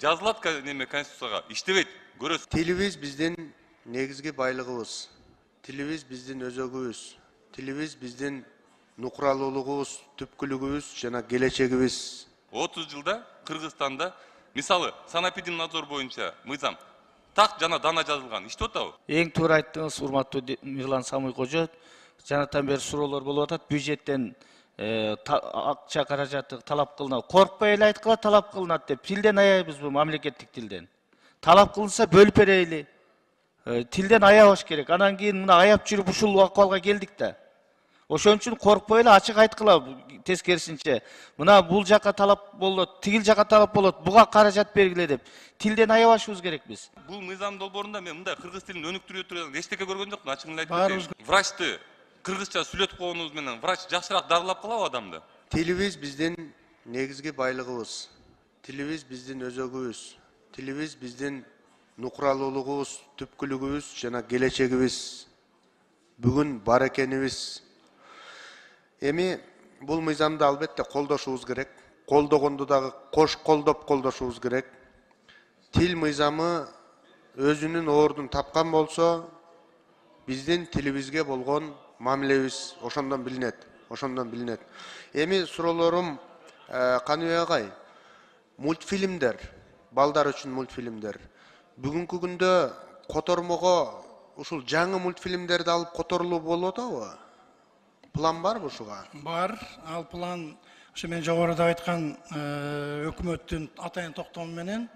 жазылат неме конституцияга, иштебейт. Көрөсүз. Тилибиз биздин негизги байлыгыбыз. Тилибиз биздин өзөгүбүз. Тилибиз биздин нукуралуулугубуз, түпкүлүгүбүз жана келечегибиз. 30 жылда Кыргызстанда мисалы санэпидемнадзор боюнча мыйзам так жана дана жазылган. Иштеп атабы? Эң туура айттыңыз, урматтуу Мирлан Самый кожо. Жанатан бери суроолор болуп атат. Бюджеттен акча каражаты талап кылынат. Коркпой эле айткыла талап кылынат деп. Тилден аябыз бу мамлекеттик тилден. Талап кылынса бөлүп берели. Тилден аябаш керек. Анан кийин мына аяп жүрүп ушул акыбалга келдик да. Ошон үчүн коркпой эле ачык айткыла, тескерисинче. Мына бул жака талап болот, тигил жака талап болот, буга каражат бергиле деп. Тилден аябашыбыз керек биз. Бул мыйзам долбоорунда мен мындай кыргыз тилин өнүктүрө турган эчтеке көргөн жокмун, ачыгын айтып кетейин. Врачты кыргызча сүйлөтүп койгонубуз менен врач жакшыраак дарылап калабы адамды? Тилибиз биздин негизги байлыгыбыз. Тилибиз биздин өзөгүбүз. Тилибиз биздин нукуралуулугубуз, түпкүлүгүбүз жана келечегибиз. Бүгүн бар экенибиз. Эми бул мыйзамды албетте колдошубуз керек. Колдогонду дагы кош колдоп колдошубуз керек. Тил мыйзамы өзүнүн ордун тапкан болсо, биздин тилибизге болгон мамилебиз ошондон билинет. Эми суроолорум Каныбек агай, мультфильмдер, балдар үчүн мультфильмдер. Бүгүнкү күндө котормого ушул жаңы мультфильмдерди алып которулуу болуп атабы? План барбы ушуга? Бар, ал план ошо мен жогоруда айткан өкмөттүн атайын токтому менен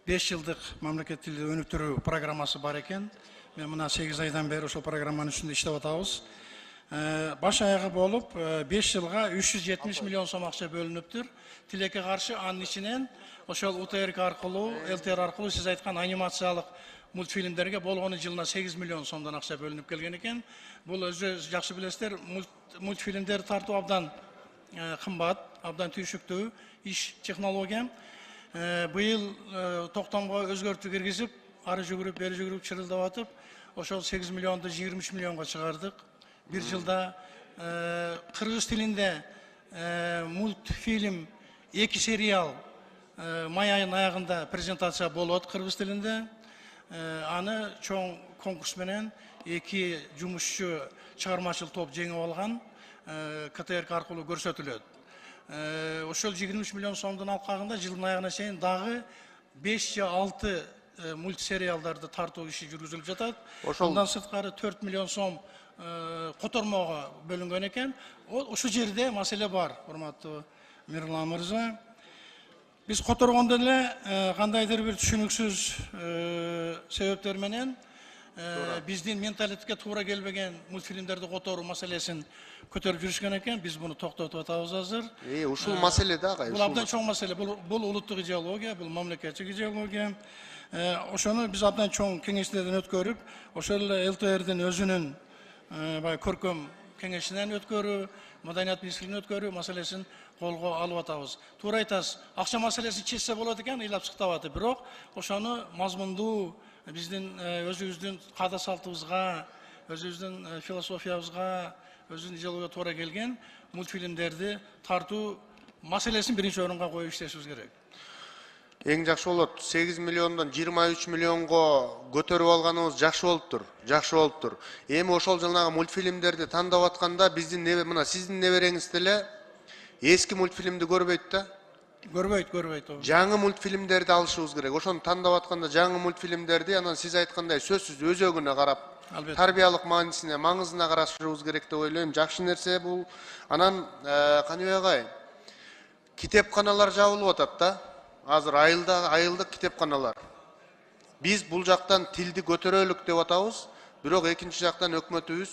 5 жылдык мамлекет тилди өнүктүрүү программасы бар экен. Мен мына 8 айдан бери ошол программанын үстүндө иштеп атабыз. Баш аягы болуп 5 жылга 370 миллион сом акча бөлүнүптүр. Тилекке каршы анын ичинен ошол УТРК аркылуу, ЛТР аркылуу сиз айткан анимациялык мультфильмдерге болгону жылына 8 миллион сомдон акча бөлүнүп келген экен. Бул өзү жакшы билесиздер, мультфильмдер тартуу абдан кымбат, абдан түйшүктүү иш технология. Быйыл токтомго өзгөртүү киргизип, ары жүгүрүп, бери жүгүрүп, чырылдап атып, ошол 8 миллионду 23 миллионго чыгардык. Bir жылда кыргыз тилинде мультфильм, 2 сериал май айынын аягында презентация болот кыргыз тилинде. Аны чоң конкурс менен 2 жумушчу чыгармачыл топ жеңип алган, КТРК аркылуу көрсөтүлөт. Ошол 23 миллион сомдун алкагында жылдын аягына чейин дагы 5 же 6 мультсериалдарды тартуу иши жүргүзүлүп жатат. Ошолдан сырткары 4 миллион сом котормого бөлүнгөн экен. Ошол жерде маселе бар, урматтуу Мирлан мырза. Биз которгондо эле кандайдыр бир түшүнүксүз себептер менен биздин менталитетке туура келбеген мультфильмдерди которуу маселесин көтөрүп жүрүшкөн экен. Биз буну токтотуп атабыз азыр. Ушул маселе да агай. Бул абдан чоң маселе. Бул улуттук идеология, бул мамлекеттик идеология. Ошону биз абдан чоң кеңештерден өткөрүп, ошол эле ЛТРдин өзүнүн көркөм кеңешинен өткөрүү, маданият министрлигинен өткөрүү маселесин колго алып атабыз. Туура айтасыз, акча маселесин чечсе болот экен, ыйлап сыктап атып, бирок ошону мазмундуу биздин өзүбүздүн каада салтыбызга, өзүбүздүн философиябызга, өзүбүздүн идеологияга туура келген мультфильмдерди тартуу маселесин биринчи орунга коюп иштешибиз керек. Эң жакшы болот. 8 миллиондон 23 миллионго көтөрүп алганыбыз жакшы болуптур. Эми ошол жанагы мультфильмдерди тандап атканда биздин мына сиздин небереңиз деле эски мультфильмди көрбөйт да. Көрбөйт. Жаңы мультфильмдерди алышыбыз керек. Ошону тандап атканда жаңы мультфильмдерди анан сиз айткандай сөзсүз өзөгүнө карап, тарбиялык маанисине, маңызына карашыбыз керек деп ойлойм. Жакшы нерсе бул. Анан Каныбек агай, китепканалар жабылып атат да. Азыр айылдык китепканалар. Биз бул жактан тилди көтөрөлүк деп атабыз, бирок экинчи жактан өкмөтүбүз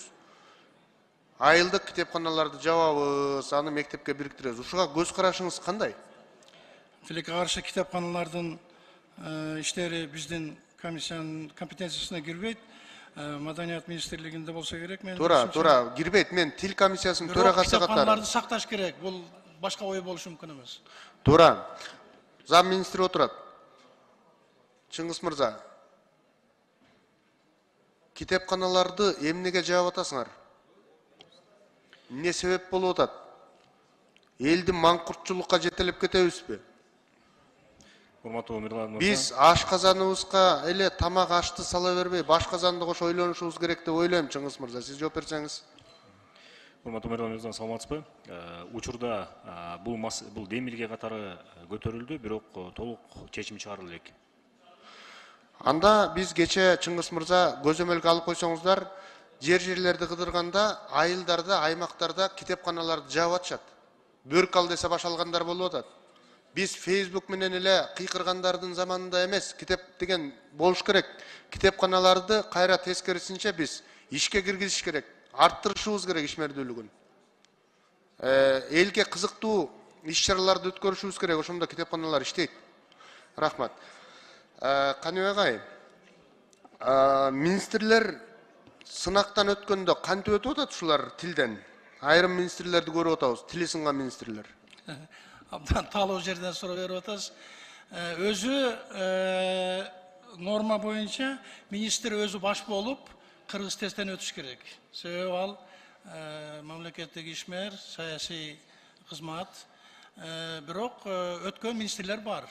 айылдык китепканаларды жабабыз, аны мектепке бириктиребиз. Ушуга көз карашыңыз кандай? Тилекке каршы китепканалардын иштери биздин комиссиянын компетенциясына кирбейт. Маданият министрлигинде болсо керек. Мен Туура, кирбейт. Мен тил комиссиясынын төрагасы катары. Китепканаларды сакташ керек. Бул башка ой болушу мүмкүн эмес. Туура. Зам министр отурат. Чыңгыз мырза, китепканаларды эмнеге жаап атасыңар? Эмне себеп болуп атат? Элди маңкуртчулукка жетелеп кетебизби? Урматтуу Мирлан мырза. Биз ашказаныбызга эле тамак ашты сала бербей, баш казанды кошо ойлонушубуз керек деп ойлойм, Чыңгыз мырза. Сиз жооп берсеңиз. Урматтуу Мирлан мырза, саламатсызбы? Учурда бул демилге катары көтөрүлдү, бирок толук чечим чыгарылды элек. Анда биз кече Чыңгыз мырза көзөмөлгө алып койсоңуздар, жерлерди кыдырганда, айылдарда, аймактарда китепканаларды жаап атышат. Бөрк ал десе баш алгандар болуп атат. Биз Facebook менен эле кыйкыргандардын заманында эмес, китеп деген болуш керек. Китепканаларды кайра тескерисинче биз ишке киргизиш керек, арттырышыбыз керек ишмердүүлүгүн. Элге кызыктуу иш-чараларды өткөрүшүбүз керек, ошондо китепканалар иштейт. Рахмат. Каныбек агай, министрлер сынактан өткөндө кантип өтүп атат ушулар тилден? Айрым министрлерди көрүп атабыз, тили сынган министрлер. Абдан талоо жерден суроо берип атасыз. Өзү норма боюнча министр өзү баш болуп кыргыз тесттен өтүш керек. Себеби ал мамлекеттик ишмер, саясий кызмат. Бирок өткөн министрлер бар.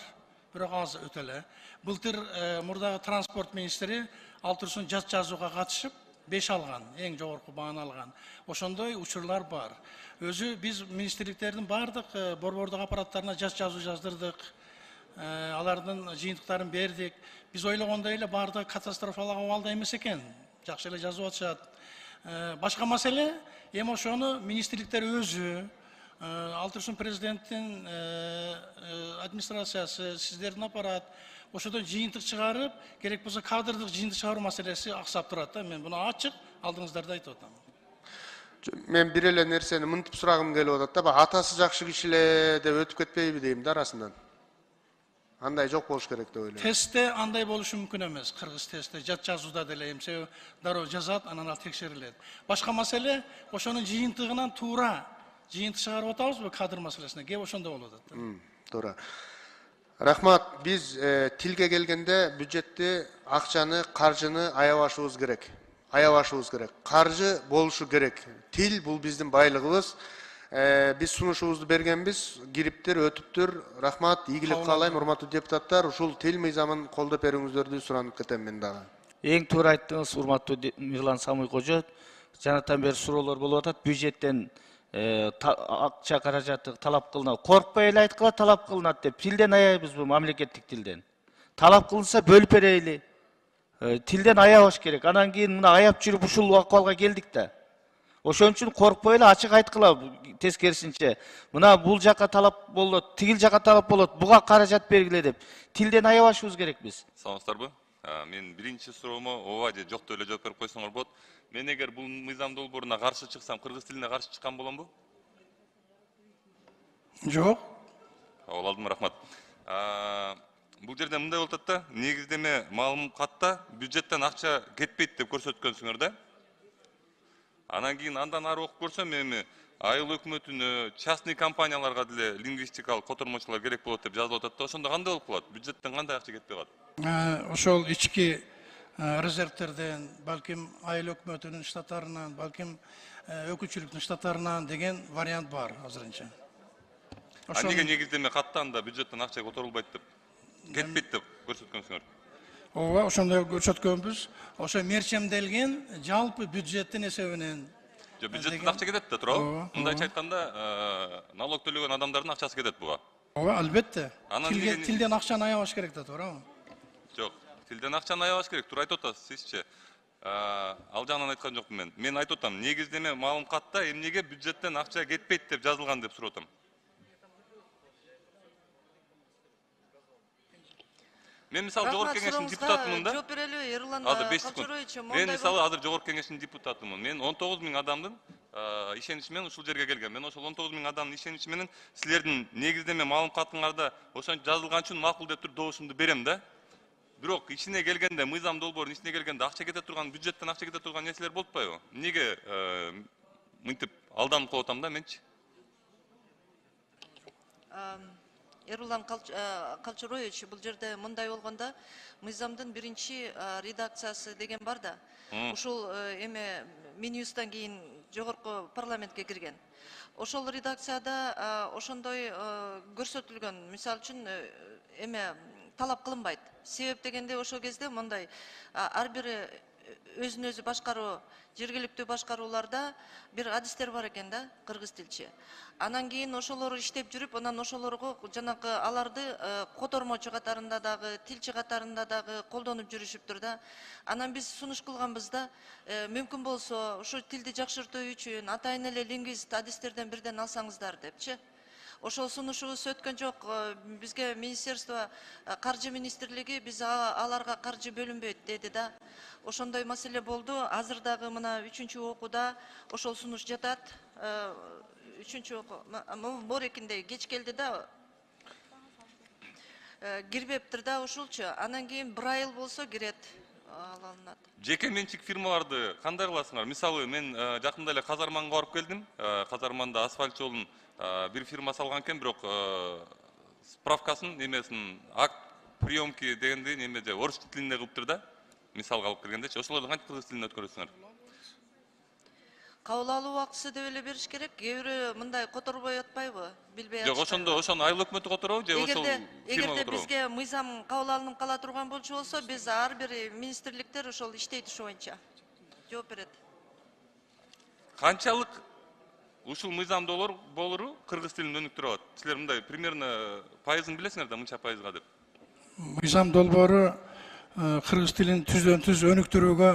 Бирок аз өтө эле. Былтыр мурдагы транспорт министри ал турсун жат жазууга катышып 5 алган, эң жогорку бааны алган. Ошондой учурлар бар. Өзү биз министрликтердин бардык борбордук аппараттарына жат жазуу жаздырдык. Алардын жыйынтыктарын бердик. Биз ойлогондой эле бардыгы катастрофалык абалда эмес экен. Жакшы эле жазып атышат. Башка маселе, эми ошону министрликтер өзү, ал турсун президенттин администрациясы, сиздердин аппарат ошодон жыйынтык чыгарып, керек болсо кадрдык жыйынтык чыгаруу маселеси аксап турат да. Мен буну ачык алдыңыздарда айтып атам. Мен бир эле нерсени мынтип сурагым келип атат да, атасы жакшы киши эле деп өтүп кетпейби дейм да арасынан. Андай жок болуш керек деп ойлойм. Тестте андай болушу мүмкүн эмес, кыргыз тестте, жат жазууда деле эмсе дароо жазат, анан ал текшерилет. Башка маселе, ошонун жыйынтыгынан туура жыйынтык чыгарып атабызбы кадр маселесине? Кээ ошондой болуп атат. Туура. Рахмат. Биз тилге келгенде бюджетти, акчаны, каржыны аябашыбыз керек. Аябашыбыз керек. Каржы болушу керек. Тил бул биздин байлыгыбыз. Биз сунушубузду бергенбиз, кириптир, өтүптүр. Рахмат, ийгилик каалайм, урматтуу депутаттар. Ушул тил мыйзамын колдоп берүүңүздөрдү суранып кетем мен дагы. Эң туура айттыңыз, урматтуу Мирлан Самый кожо. Жанатан бери суроолор болуп атат. Бюджеттен акча каражаты талап кылынат. Коркпой эле айткыла талап кылынат деп. Тилден аябызбы, мамлекеттик тилден? Талап кылынса бөлүп берели. Тилден аябаш керек. Анан кийин мына аяп жүрүп ушул акыбалга келдик да. Ошон үчүн коркпой эле ачык айткыла, тескерисинче. Мына бул жака талап болот, тигил жака талап болот, буга каражат бергиле деп. Тилден аябашыбыз керек биз. Саламатсыздарбы? Мен биринчи суроомо ооба же жок деп эле жооп берип койсоңор болот. Мен эгер бул мыйзам долбооруна каршы чыксам, кыргыз тилине каршы чыккан боламбы? Жок. Кабыл алдым, рахмат. Бул жерде мындай болуп атат да, негиздеме маалыматта бюджеттен акча кетпейт деп көрсөткөнсүңөр да. Анан кийин андан ары окуп көрсөм, эми айыл өкмөтүнө, частный компанияларга деле лингвистикалык котормочулар керек болот деп жазылып атат да. Ошондо кандай болуп калат? Бюджеттен кандай акча кетпей калат? Ошол ички резервтерден, балким айыл өкмөтүнүн штаттарынан, балким өкүлчүлүктүн штаттарынан деген вариант бар азырынча. Эмнеге негиздеме каттанда бюджеттен акча которулбайт деп, кетпейт деп көрсөткөнсүңөр? Ооба, ошондой көрсөткөнбүз. Ошо мерчемделген жалпы бюджеттин эсебинен. Жо, бюджеттен акча кетет да, туурабы? Мындайча айтканда, налог төлөгөн адамдардын акчасы кетет буга. Ооба, албетте. Тилден акчаны аябаш керек да, туурабы? Жок, тилден акчаны аябаш керек, туура айтып атасыз, сизчи. Ал жагынан айткан жокмун мен. Мен айтып атам, негиздеме маалыматта эмнеге бюджеттен акча кетпейт деп жазылган деп сурап атам. Мен мисалы жогорку кеңештин депутатымын да. Жооп берели, Эрлан Калчарович. Мен мисалы азыр жогорку кеңештин депутатымын. Мен 19 000 адамдын ишеничи менен ушул жерге келген. Мен ошол 19 000 адамдын ишеничи менен силердин негиздеме маалыматыңарда ошончо жазылган үчүн макул деп туруп добушумду берем да. Бирок ичине келгенде, мыйзам долбоорунун ичине келгенде акча кете турган, бюджеттен акча кете турган нерселер болуп атпайбы? Эмнеге мынтип алданып калып атам да менчи? Эрлан Калчарович, бул жерде мындай болгондо, мыйзамдын биринчи редакциясы деген бар да. Ушул эме Минюстан кийин жогорку парламентке кирген. Ошол редакцияда ошондой көрсөтүлгөн, мисалы үчүн эме талап кылынбайт. Себеп дегенде ошол кезде мындай ар бир өзүн өзү башкаруу, жергиликтүү башкарууларда бир адистер бар экен да, кыргыз тилчи. Анан кийин ошолор иштеп жүрүп, анан ошолорго жанагы аларды котормочу катарында дагы, тилчи катарында дагы колдонуп жүрүшүптүр да. Анан биз сунуш кылганбыз да, мүмкүн болсо ушу тилди жакшыртуу үчүн атайын эле лингвист адистерден бирден алсаңыздар депчи. Ошол сунушубуз өткөн жок. Бизге министерство, каржы министрлиги биз аларга каржы бөлүнбөйт деди да. Ошондой маселе болду. Азыр дагы мына 3-чү окууда ошол сунуш жатат. 3-чү оку Борекинде кеч келди да. Кирбептир да ушулчу. Анан кийин 1 айыл болсо кирет. Алынат. Жеке менчик фирмаларды кандай кыласыңар? Мисалы, мен жакында эле Казарманга барып келдим. Казарманда асфальт жолун bir firma салган экен, бирок справкасын немесин акт приемки дегенди немеде орус тилинде кылыптыр да. Мисалга алып киргендечи, ошолорду кантип кыргыз тилинде өткөрөсүңөр? Кабыл алуу акысы деп эле бериш керек. Кээ бирөө мындай которбой атпайбы? Билбей Жок, ошону айыл өкмөтү которобу же ошол фирма Эгерде которобу? бизге мыйзам кабыл алынып кала турган болчу болсо, биз ар бир министрликтер ошол иштейт ушу боюнча. Жооп берет. Канчалык ушул мыйзам болору кыргыз тилин өнүктүрүп атат? Силер мындай примерно пайызын билесиңер да, мынча пайызга деп. Мыйзам долбоору кыргыз тилин түздөн түз өнүктүрүүгө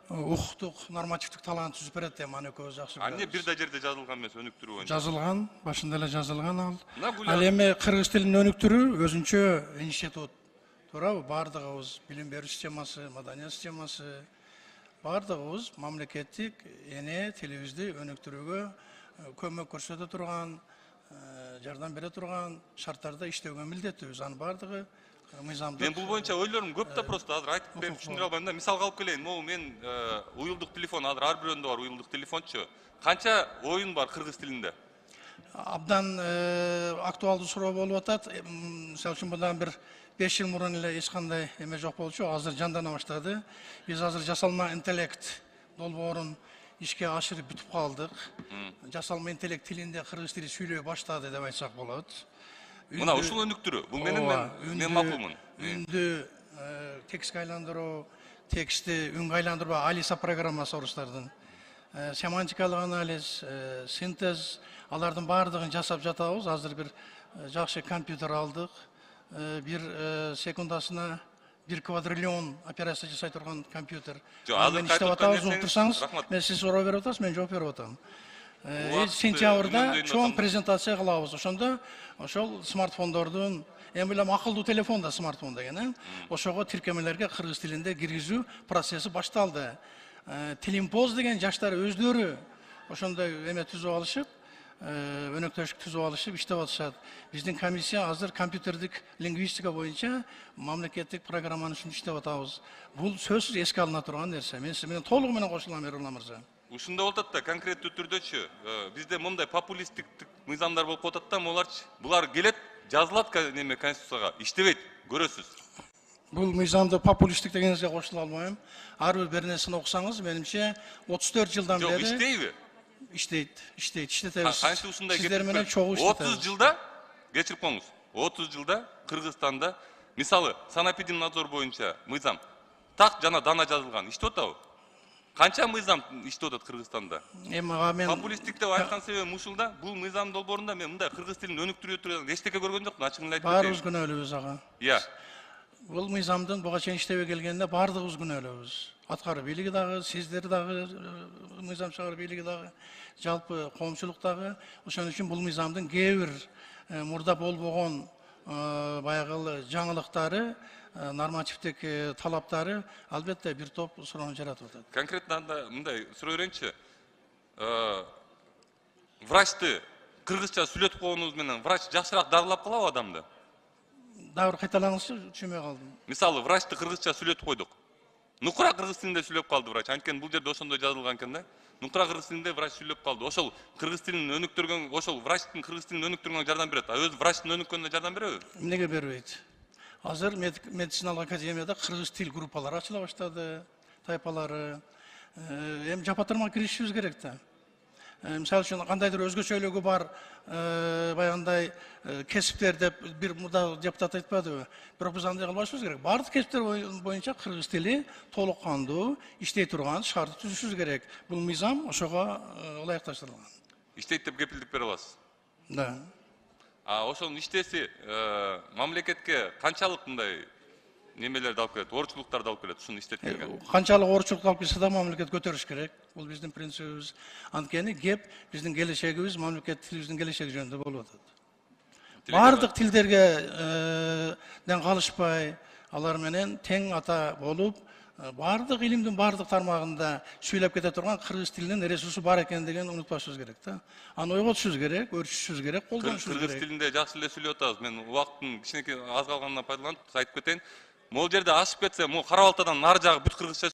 укуктук нормативдик талааны түзүп берет деп аны экөөбүз жакшы Эмне билебиз. бир да жерде жазылган эмес өнүктүрүү боюнча? Жазылган, башында эле жазылган ал. Мына Ал эми кыргыз тилин өнүктүрүү өзүнчө институт. Туурабы? Бардыгыбыз билим берүү системасы, маданият системасы, бардыгыбыз мамлекеттик эне тилибизди өнүктүрүүгө көмөк көрсөтө турган, жардам бере турган шарттарда иштөөгө милдеттүүбүз. Анын бардыгы мыйзамдык. Мен бул боюнча ойлорум көп да, просто азыр айтып берип түшүндүрө албайм да. Мисалга алып келейин, могу мен уюлдук телефон, азыр ар бирөөндө бар уюлдук телефончу. Канча оюн бар кыргыз тилинде? Абдан актуалдуу суроо болуп атат. Мисалы үчүн мындан бир 5 жыл мурун эле эч кандай эме жок болчу, азыр жандана баштады. Биз азыр жасалма интеллект долбоорун ишке ашырып бүтүп калдык. Жасалма интеллект тилинде кыргыз тили сүйлөй баштады деп айтсак болот. Мына ушул өнүктүрүү. Бул мен макулмун. Үндү текстке айландыруу, текстти үнгө айландыруу, Алиса программасы орустардын. Семантикалык анализ, синтез, алардын баардыгын жасап жатабыз. Азыр бир жакшы компьютер алдык. Бир секундасына 1 квадриллион операция жасай турган компьютер. Азыр иштеп атабыз, кайтып утурсаңыз, рахмат. мен сиз суроо берип атасыз, мен жооп берип атам. Сентябрда чоң презентация кылабыз. Ошондо ошол смартфондордун, эми билем акылдуу телефон да смартфон деген, ошого тиркемелерге кыргыз тилинде киргизүү процесси башталды. Тилимпоз деген жаштар өздөрү ошондой эме түзүп алышып, өнөктөшүк түзүп алышып иштеп атышат. Биздин комиссия азыр компьютердик лингвистика боюнча мамлекеттик программаны үчүн иштеп атабыз. Бул сөзсүз эске алына турган нерсе. Мен сиз менен толугу менен кошулам, Эрула мырза. Ушунда болот да, конкреттүү түрдөчү. Бизде мындай популисттик мыйзамдар болуп атат да, буларчы. Булар келет, жазылат неме конституцияга, иштебейт, көрөсүз. Бул мыйзамды популисттик дегенге кошула албайм. Ар бир нерсени окусаңыз, менимче 34 жылдан Жок, бери иштейби? иштетебиз. Кантип ушундай Сиздер менен кетип чогуу иштетебиз. 30 жылда, кечирип коңуз. 30 жылда Кыргызстанда, мисалы, санэпидемнадзор боюнча мыйзам так жана дана жазылган. Иштеп атабы? Канча мыйзам иштеп атат Кыргызстанда? Мен Популисттик деп айткан себебим ушул да. Бул мыйзам долбоорунда мен мындай кыргыз тилин өнүктүрүү турган эчтеке көргөн жокмун, ачыгын айтып баарыбыз күнөөлүүбүз ага. Иә. Бул мыйзамдын буга чейин иштебей келгенде бардыгыбыз күнөөлүүбүз. Аткаруу бийлиги дагы, сиздер дагы, мыйзам чыгаруу бийлиги дагы, жалпы коомчулук дагы. Ошон үчүн бул мыйзамдын кээ бир мурда болбогон баягы жаңылыктары, нормативдик талаптары албетте бир топ суроону жаратып атат. Конкретно мындай суроо берейинчи. Врачты кыргызча сүйлөтүп койгонубуз менен врач жакшыраак дарылап калабы адамды? Дагы кайталаңызчы, түшүнбөй калдым. Мисалы, врачты кыргызча сүйлөтүп койдук. Нукура кыргыз тилинде сүйлөп калды врач. Анткени бул жерде ошондой жазылган экен да. Нукура кыргыз тилинде врач сүйлөп калды. Ошол кыргыз тилин өнүктүргөн, ошол врачтын кыргыз тилин өнүктүргөнгө жардам берет. А өзү врачтын өнүккөнүнө жардам береби? Эмнеге бербейт? Азыр медициналык академияда кыргыз тил группалары ачыла баштады, тайпалары. Эми жапа турмай киришибиз керек да. Misal üчүн кандайдыр өзгөчөлүгү бар баягындай кесиптер деп бир мурда депутат айтпадыбы? Бирок биз андай кылбашыбыз керек. Бардык кесиптер боюнча кыргыз тили толук кандуу иштей турган шартты түзүшүбүз керек. Бул мыйзам ошого ылайыкташтырылган. иштейт деп кепилдик бере аласыз. Да. Ошонун иштеси мамлекетке канчалык мындай немелерди алып келет, орчулуктарды алып келет, ушуну иштеткенге? Канчалык орчулук алып келсе да мамлекет көтөрүш керек. Бул биздин принцибибиз. Анткени кеп биздин келечегибиз, мамлекет тилибиздин келечеги жөнүндө болуп атат. Бардык тилдерге ден калышпай, алар менен тең ата болуп, бардык илимдин бардык тармагында сүйлөп кете турган кыргыз тилинин ресурсу бар экендигин унутпашыбыз керек да. Аны ойготушубуз керек, өрчүшүбүз керек, колдонушубуз керек. Кыргыз тилинде жакшы эле сүйлөп атабыз. Мен убакыттын кичинекей аз калганынан пайдаланып айтып кетейин. Могул жерде ашып кетсе, могу Кара Балтадан нары жагы бүт кыргызча